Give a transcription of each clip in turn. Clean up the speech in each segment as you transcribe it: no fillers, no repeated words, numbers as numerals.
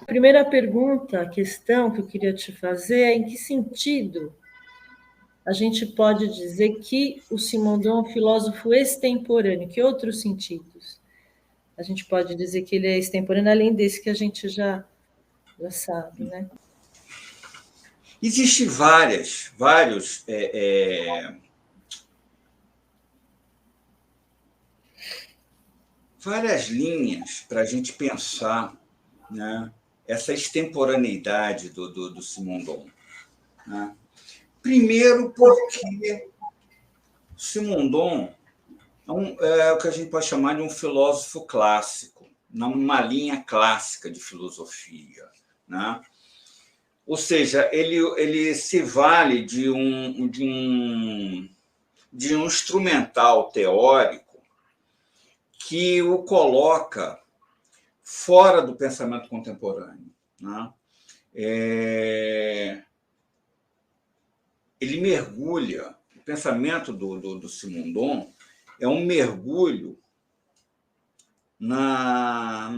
primeira pergunta, a questão que eu queria te fazer é em que sentido a gente pode dizer que o Simondon é um filósofo extemporâneo? Que outros sentidos a gente pode dizer que ele é extemporâneo, além desse que a gente já sabe, né? Existem várias linhas para a gente pensar, né, essa extemporaneidade do Simondon. Né? Primeiro, porque Simondon é o que a gente pode chamar de um filósofo clássico, numa linha clássica de filosofia. Né? Ou seja, ele se vale de um instrumental teórico que o coloca fora do pensamento contemporâneo. Né? Ele mergulha, o pensamento do Simondon é um mergulho na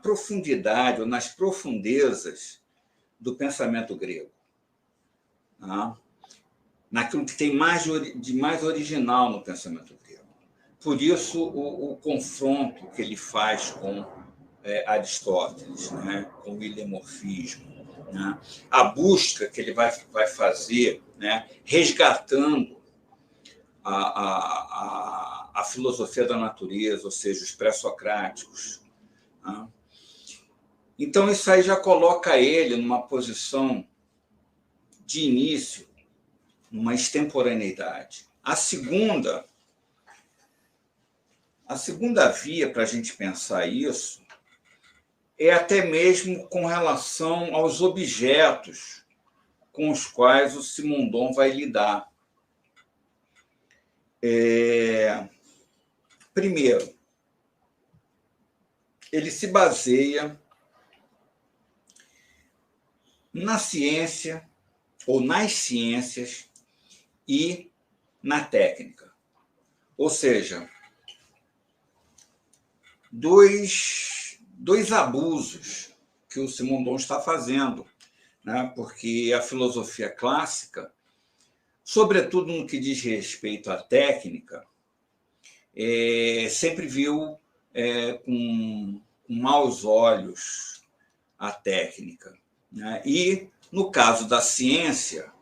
profundidade, ou nas profundezas do pensamento grego. Né? Naquilo que tem de mais original no pensamento grego. Por isso, o confronto que ele faz com Aristóteles, né? Com o ilemorfismo, né? A busca que ele vai fazer, né? Resgatando a filosofia da natureza, ou seja, os pré-socráticos. Né? Então, isso aí já coloca ele numa posição de início, numa extemporaneidade. A segunda via para a gente pensar isso é até mesmo com relação aos objetos com os quais o Simondon vai lidar. Primeiro, ele se baseia na ciência, ou nas ciências, e na técnica. Ou seja, dois abusos que o Simondon está fazendo, né? Porque a filosofia clássica, sobretudo no que diz respeito à técnica, sempre viu com maus olhos a técnica. Né? E, no caso da ciência,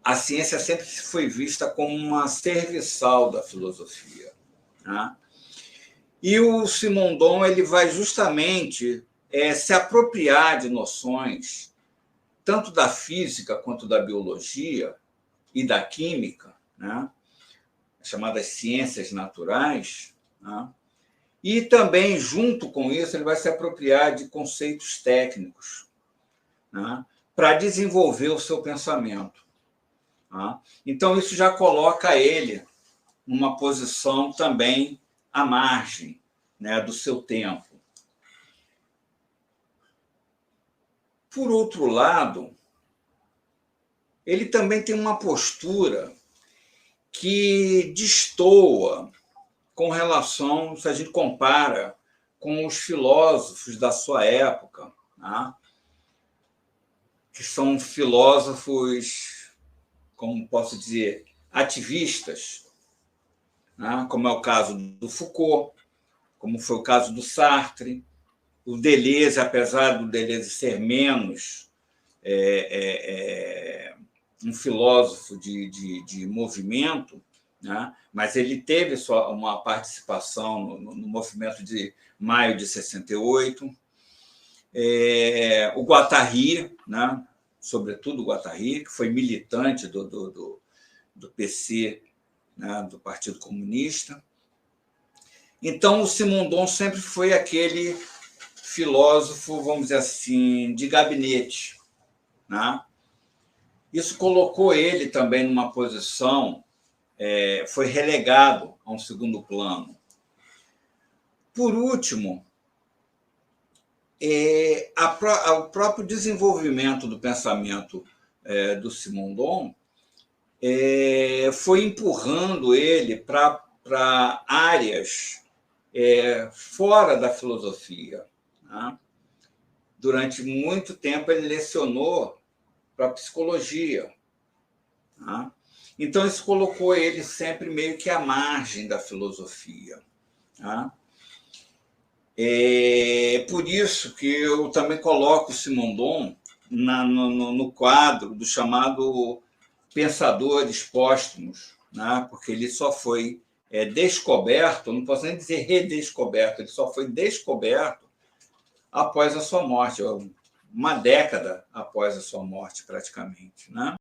a ciência sempre foi vista como uma serviçal da filosofia. Né? E o Simondon ele vai justamente se apropriar de noções tanto da física quanto da biologia e da química, né? Chamadas ciências naturais, né? E também, junto com isso, ele vai se apropriar de conceitos técnicos, né? Para desenvolver o seu pensamento. Né? Então, isso já coloca ele numa posição também à margem, né, do seu tempo. Por outro lado, ele também tem uma postura que destoa com relação, se a gente compara com os filósofos da sua época, né? Que são filósofos, como posso dizer, ativistas, né? Como é o caso do Foucault, como foi o caso do Sartre, o Deleuze, apesar do Deleuze ser menos um filósofo de movimento, né? Mas ele teve uma participação no movimento de maio de 68. O Guattari, né? Sobretudo o Guattari, que foi militante do PC, né? Do Partido Comunista. Então, o Simondon sempre foi aquele filósofo, vamos dizer assim, de gabinete. Né? Isso colocou ele também numa posição, foi relegado a um segundo plano. Por último, o próprio desenvolvimento do pensamento do Simondon foi empurrando ele para áreas fora da filosofia. Né? durante muito tempo, ele lecionou para psicologia. Tá? Então, isso colocou ele sempre meio que à margem da filosofia. Tá? Por isso que eu também coloco Simondon no quadro do chamado Pensadores Póstumos, né? Porque ele só foi descoberto, não posso nem dizer redescoberto, ele só foi descoberto após a sua morte, uma década após a sua morte, praticamente, né?